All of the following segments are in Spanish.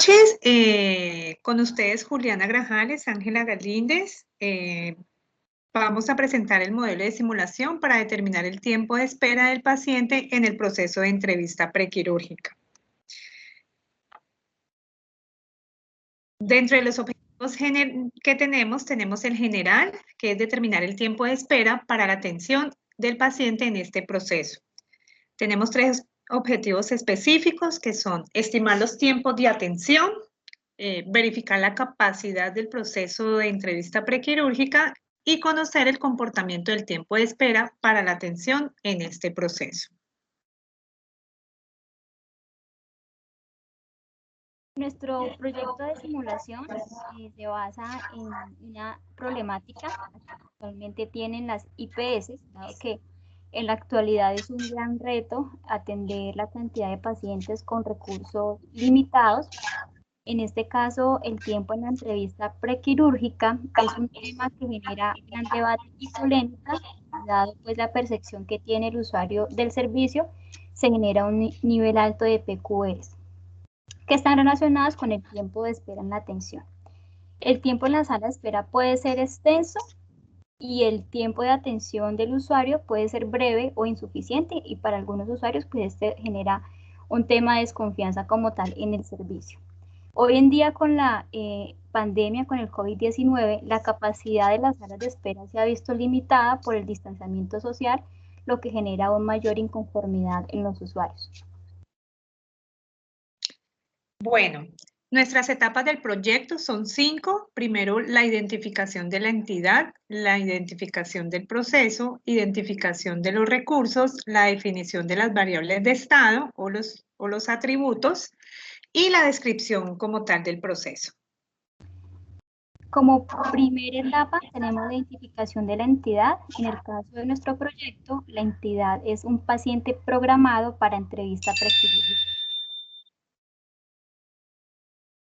noches, con ustedes Juliana Grajales, Ángela Galíndez. Vamos a presentar el modelo de simulación para determinar el tiempo de espera del paciente en el proceso de entrevista prequirúrgica. Dentro de los objetivos que tenemos el general, que es determinar el tiempo de espera para la atención del paciente en este proceso. Tenemos tres objetivos específicos que son estimar los tiempos de atención, verificar la capacidad del proceso de entrevista prequirúrgica y conocer el comportamiento del tiempo de espera para la atención en este proceso. Nuestro proyecto de simulación se basa en una problemática que actualmente tienen las IPS, dado que en la actualidad es un gran reto atender la cantidad de pacientes con recursos limitados. En este caso, el tiempo en la entrevista prequirúrgica es un tema que genera gran debate y polémica, dado pues la percepción que tiene el usuario del servicio, se genera un nivel alto de PQRs, que están relacionadas con el tiempo de espera en la atención. El tiempo en la sala de espera puede ser extenso y el tiempo de atención del usuario puede ser breve o insuficiente, y para algunos usuarios pues este genera un tema de desconfianza como tal en el servicio. Hoy en día con la pandemia, con el COVID-19, la capacidad de las salas de espera se ha visto limitada por el distanciamiento social, lo que genera aún mayor inconformidad en los usuarios. Bueno, nuestras etapas del proyecto son 5. Primero, la identificación de la entidad, la identificación del proceso, identificación de los recursos, la definición de las variables de estado o los atributos y la descripción como tal del proceso. Como primera etapa tenemos la identificación de la entidad. En el caso de nuestro proyecto, la entidad es un paciente programado para entrevista prequirúrgica.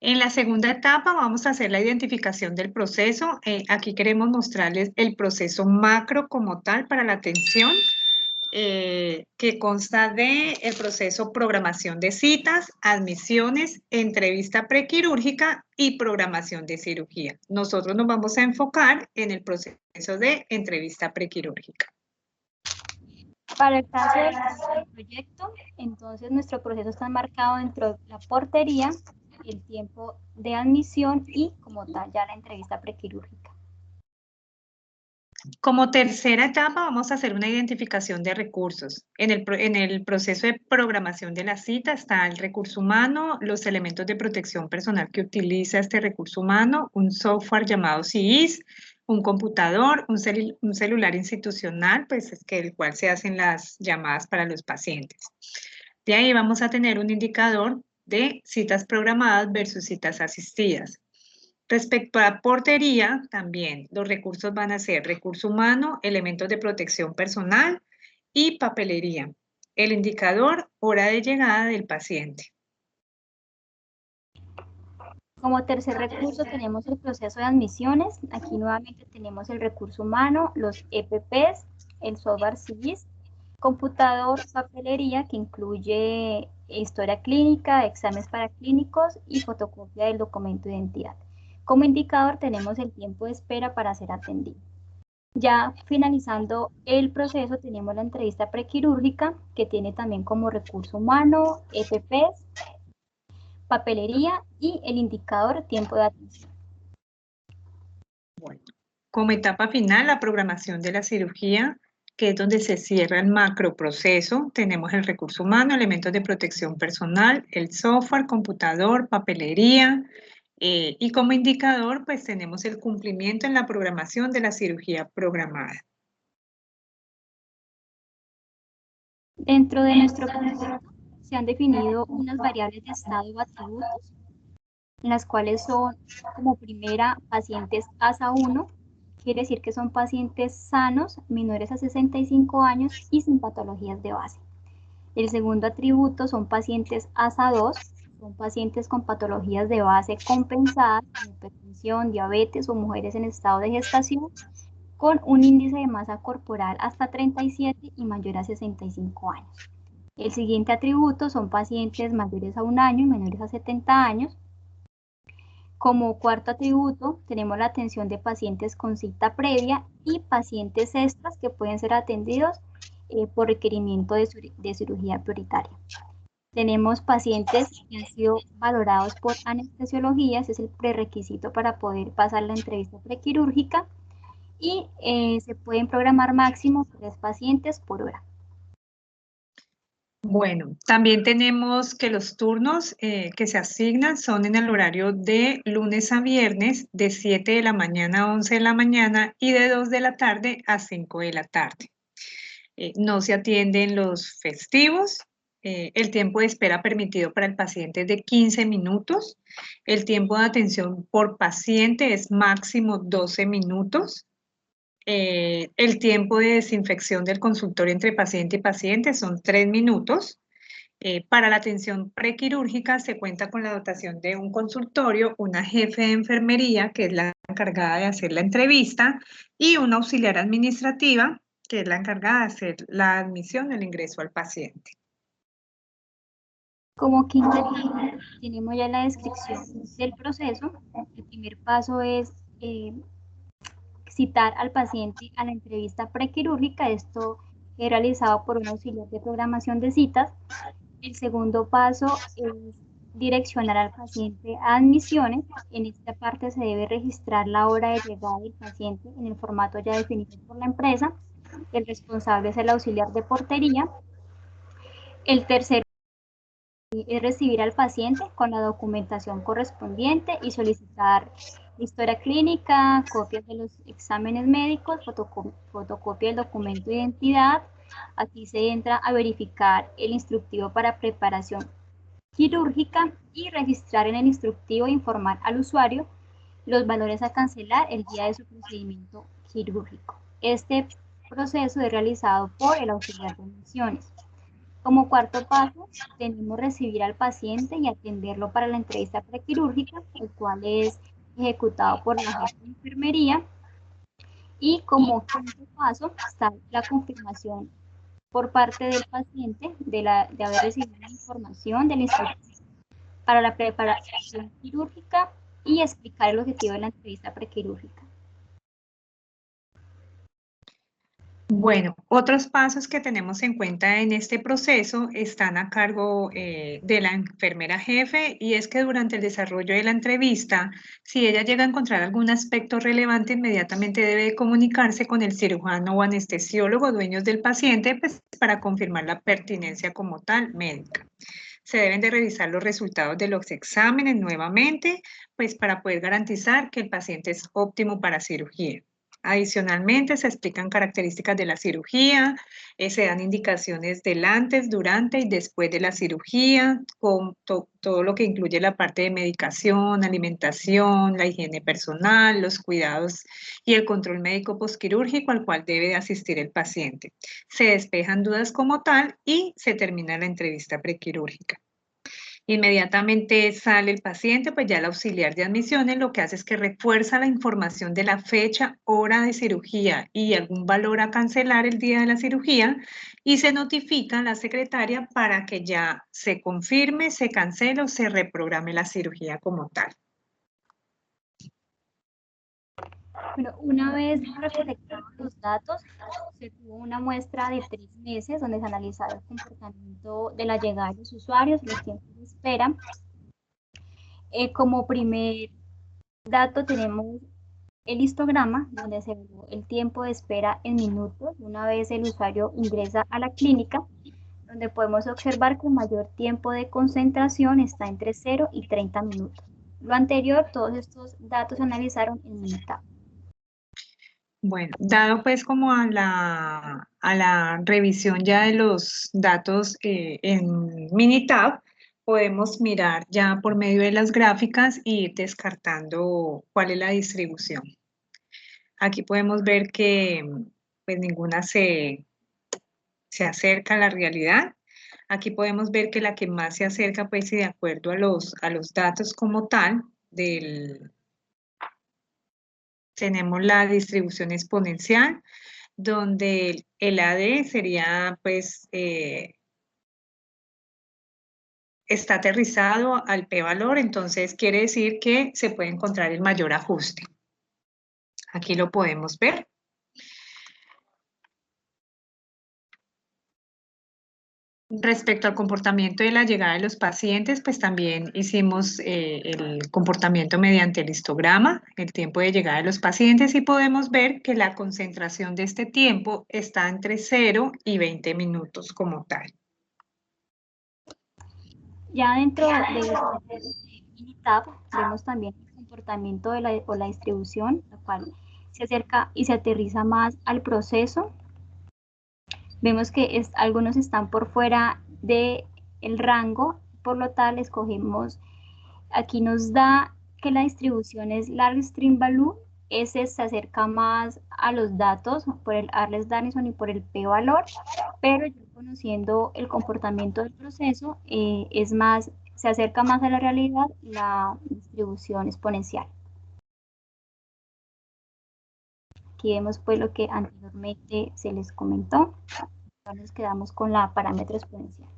En la segunda etapa vamos a hacer la identificación del proceso. Aquí queremos mostrarles el proceso macro como tal para la atención, que consta de el proceso programación de citas, admisiones, entrevista prequirúrgica y programación de cirugía. Nosotros nos vamos a enfocar en el proceso de entrevista prequirúrgica. Para el caso del proyecto, entonces nuestro proceso está marcado dentro de la portería, el tiempo de admisión y como tal ya la entrevista prequirúrgica. Como tercera etapa vamos a hacer una identificación de recursos. En el proceso de programación de la cita está el recurso humano, los elementos de protección personal que utiliza este recurso humano, un software llamado CIS, un computador, un celular institucional, pues es que el cual se hacen las llamadas para los pacientes. De ahí vamos a tener un indicador de citas programadas versus citas asistidas. Respecto a la portería, también los recursos van a ser recurso humano, elementos de protección personal y papelería. El indicador, hora de llegada del paciente. Como tercer recurso tenemos el proceso de admisiones. Aquí nuevamente tenemos el recurso humano, los EPPs, el software CIS, computador, papelería, que incluye historia clínica, exámenes paraclínicos y fotocopia del documento de identidad. Como indicador tenemos el tiempo de espera para ser atendido. Ya finalizando el proceso tenemos la entrevista prequirúrgica, que tiene también como recurso humano, EPPs, papelería y el indicador tiempo de atención. Bueno, como etapa final, la programación de la cirugía, que es donde se cierra el macroproceso. Tenemos el recurso humano, elementos de protección personal, el software, computador, papelería, y como indicador, pues tenemos el cumplimiento en la programación de la cirugía programada. Dentro de nuestro proyecto se han definido unas variables de estado o atributos, las cuales son como primera pacientes ASA1, quiere decir que son pacientes sanos, menores a 65 años y sin patologías de base. El segundo atributo son pacientes ASA2, son pacientes con patologías de base compensadas, como hipertensión, diabetes o mujeres en estado de gestación, con un índice de masa corporal hasta 37 y mayor a 65 años. El siguiente atributo son pacientes mayores a 1 año y menores a 70 años, Como cuarto atributo, tenemos la atención de pacientes con cita previa y pacientes extras que pueden ser atendidos por requerimiento de cirugía prioritaria. Tenemos pacientes que han sido valorados por anestesiología, ese es el prerequisito para poder pasar la entrevista prequirúrgica, y se pueden programar máximo 3 pacientes por hora. Bueno, también tenemos que los turnos que se asignan son en el horario de lunes a viernes, de 7 de la mañana a 11 de la mañana y de 2 de la tarde a 5 de la tarde. No se atienden los festivos. El tiempo de espera permitido para el paciente es de 15 minutos. El tiempo de atención por paciente es máximo 12 minutos. El tiempo de desinfección del consultorio entre paciente y paciente son 3 minutos. Para la atención prequirúrgica se cuenta con la dotación de un consultorio, una jefe de enfermería, que es la encargada de hacer la entrevista, y una auxiliar administrativa, que es la encargada de hacer la admisión o el ingreso al paciente. Como quinto tenemos ya la descripción del proceso. El primer paso es citar al paciente a la entrevista prequirúrgica. Esto es realizado por un auxiliar de programación de citas. El segundo paso es direccionar al paciente a admisiones. En esta parte se debe registrar la hora de llegada del paciente en el formato ya definido por la empresa. El responsable es el auxiliar de portería. El tercero es recibir al paciente con la documentación correspondiente y solicitar historia clínica, copias de los exámenes médicos, fotocopia del documento de identidad. Aquí se entra a verificar el instructivo para preparación quirúrgica y registrar en el instructivo e informar al usuario los valores a cancelar el día de su procedimiento quirúrgico. Este proceso es realizado por el auxiliar de admisiones. Como cuarto paso, tenemos recibir al paciente y atenderlo para la entrevista prequirúrgica, el cual es ejecutado por la jefe de enfermería. Y como quinto paso está la confirmación por parte del paciente de haber recibido la información del instructor para la preparación quirúrgica y explicar el objetivo de la entrevista prequirúrgica. Bueno, otros pasos que tenemos en cuenta en este proceso están a cargo de la enfermera jefe, y es que durante el desarrollo de la entrevista, si ella llega a encontrar algún aspecto relevante, inmediatamente debe comunicarse con el cirujano o anestesiólogo dueños del paciente, pues, para confirmar la pertinencia como tal médica. Se deben de revisar los resultados de los exámenes nuevamente, pues para poder garantizar que el paciente es óptimo para cirugía. Adicionalmente, se explican características de la cirugía, se dan indicaciones del antes, durante y después de la cirugía, con todo lo que incluye la parte de medicación, alimentación, la higiene personal, los cuidados y el control médico postquirúrgico al cual debe asistir el paciente. Se despejan dudas como tal y se termina la entrevista prequirúrgica. Inmediatamente sale el paciente, pues ya el auxiliar de admisiones lo que hace es que refuerza la información de la fecha, hora de cirugía y algún valor a cancelar el día de la cirugía, y se notifica a la secretaria para que ya se confirme, se cancele o se reprograme la cirugía como tal. Bueno, una vez recolectados los datos, se tuvo una muestra de 3 meses donde se analizaba el comportamiento de la llegada de los usuarios, los tiempos de espera. Como primer dato tenemos el histograma, donde se ve el tiempo de espera en minutos una vez el usuario ingresa a la clínica, donde podemos observar que el mayor tiempo de concentración está entre 0 y 30 minutos. Lo anterior, todos estos datos se analizaron en Minitab. Bueno, dado pues como a la revisión ya de los datos en Minitab, podemos mirar ya por medio de las gráficas y ir descartando cuál es la distribución. Aquí podemos ver que pues ninguna se acerca a la realidad. Aquí podemos ver que la que más se acerca, pues, y de acuerdo a los datos como tal, tenemos la distribución exponencial, donde el AD sería, pues, está aterrizado al p-valor, entonces quiere decir que se puede encontrar el mayor ajuste. Aquí lo podemos ver. Respecto al comportamiento de la llegada de los pacientes, pues también hicimos el comportamiento mediante el histograma, el tiempo de llegada de los pacientes, y podemos ver que la concentración de este tiempo está entre 0 y 20 minutos como tal. Ya dentro de Minitab vemos también el comportamiento de la distribución, la cual se acerca y se aterriza más al proceso. Vemos que algunos están por fuera del rango, por lo tal escogemos, aquí nos da que la distribución es large string value, ese se acerca más a los datos por el Arles-Danielson y por el p-valor, pero ya conociendo el comportamiento del proceso, se acerca más a la realidad la distribución exponencial. Aquí vemos pues lo que anteriormente se les comentó. Ahora nos quedamos con la parámetro exponencial.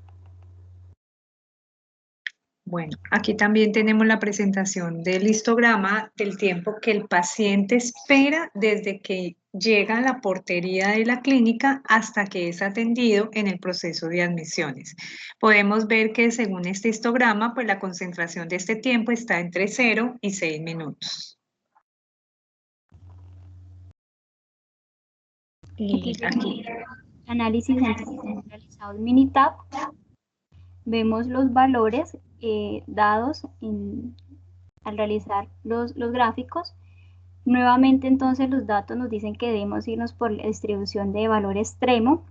Bueno, aquí también tenemos la presentación del histograma del tiempo que el paciente espera desde que llega a la portería de la clínica hasta que es atendido en el proceso de admisiones. Podemos ver que según este histograma, pues la concentración de este tiempo está entre 0 y 6 minutos. Y aquí análisis realizado en Minitab. Vemos los valores dados al realizar los gráficos. Nuevamente entonces los datos nos dicen que debemos irnos por la distribución de valor extremo,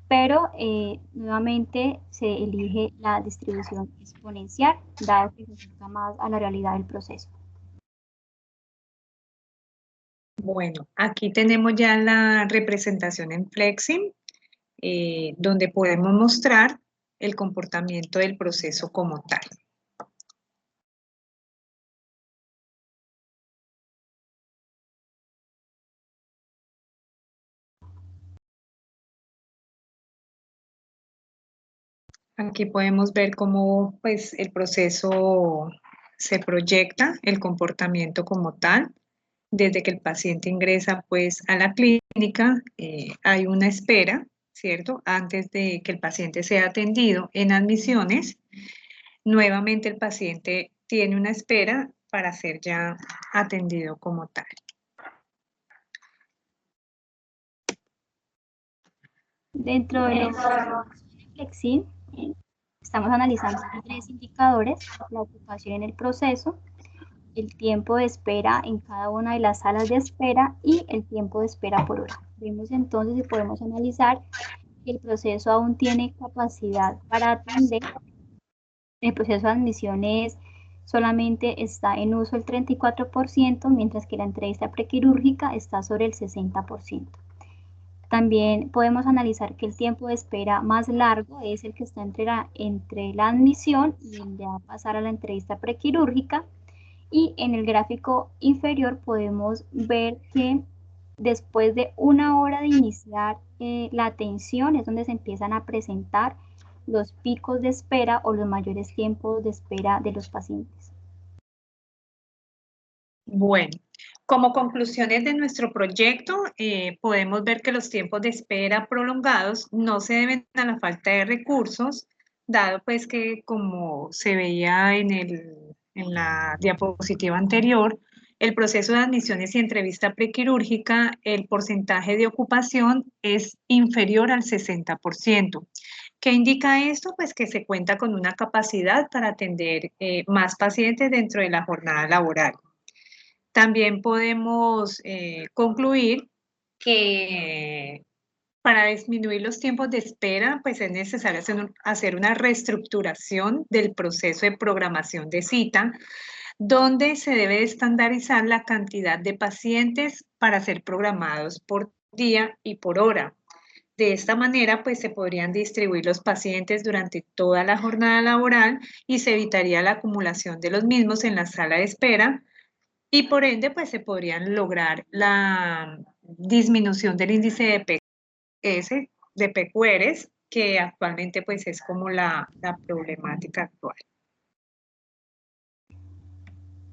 pero nuevamente se elige la distribución exponencial, dado que se acerca más a la realidad del proceso. Bueno, aquí tenemos ya la representación en Flexim, donde podemos mostrar el comportamiento del proceso como tal. Aquí podemos ver cómo pues, el proceso se proyecta, el comportamiento como tal. Desde que el paciente ingresa pues, a la clínica, hay una espera, ¿cierto? Antes de que el paciente sea atendido en admisiones, nuevamente el paciente tiene una espera para ser ya atendido como tal. Dentro de los Flexim, estamos analizando 3 indicadores: la ocupación en el proceso, el tiempo de espera en cada una de las salas de espera y el tiempo de espera por hora. Vemos entonces y podemos analizar que el proceso aún tiene capacidad para atender. El proceso de admisiones solamente está en uso el 34%, mientras que la entrevista prequirúrgica está sobre el 60%. También podemos analizar que el tiempo de espera más largo es el que está entre la admisión y el de pasar a la entrevista prequirúrgica. Y en el gráfico inferior podemos ver que después de 1 hora de iniciar la atención es donde se empiezan a presentar los picos de espera o los mayores tiempos de espera de los pacientes. Bueno, como conclusiones de nuestro proyecto, podemos ver que los tiempos de espera prolongados no se deben a la falta de recursos, dado pues que como se veía en la diapositiva anterior, el proceso de admisiones y entrevista prequirúrgica, el porcentaje de ocupación es inferior al 60%. ¿Qué indica esto? Pues que se cuenta con una capacidad para atender más pacientes dentro de la jornada laboral. También podemos concluir que para disminuir los tiempos de espera, pues es necesario hacer una reestructuración del proceso de programación de cita, donde se debe estandarizar la cantidad de pacientes para ser programados por día y por hora. De esta manera, pues se podrían distribuir los pacientes durante toda la jornada laboral y se evitaría la acumulación de los mismos en la sala de espera, y por ende, pues se podrían lograr la disminución del índice de PQRs que actualmente pues es como la problemática actual.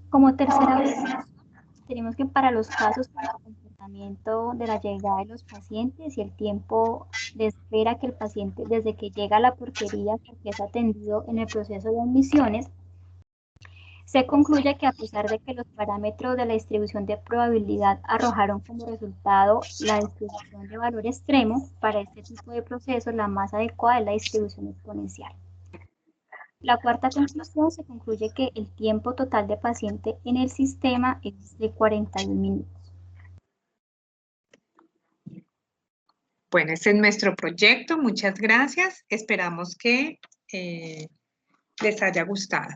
Como tercera observación, tenemos que para los casos con el comportamiento de la llegada de los pacientes y el tiempo de espera que el paciente desde que llega a la portería porque es atendido en el proceso de admisiones, se concluye que a pesar de que los parámetros de la distribución de probabilidad arrojaron como resultado la distribución de valor extremo, para este tipo de procesos la más adecuada es la distribución exponencial. La cuarta conclusión se concluye que el tiempo total de paciente en el sistema es de 41 minutos. Bueno, este es nuestro proyecto. Muchas gracias. Esperamos que les haya gustado.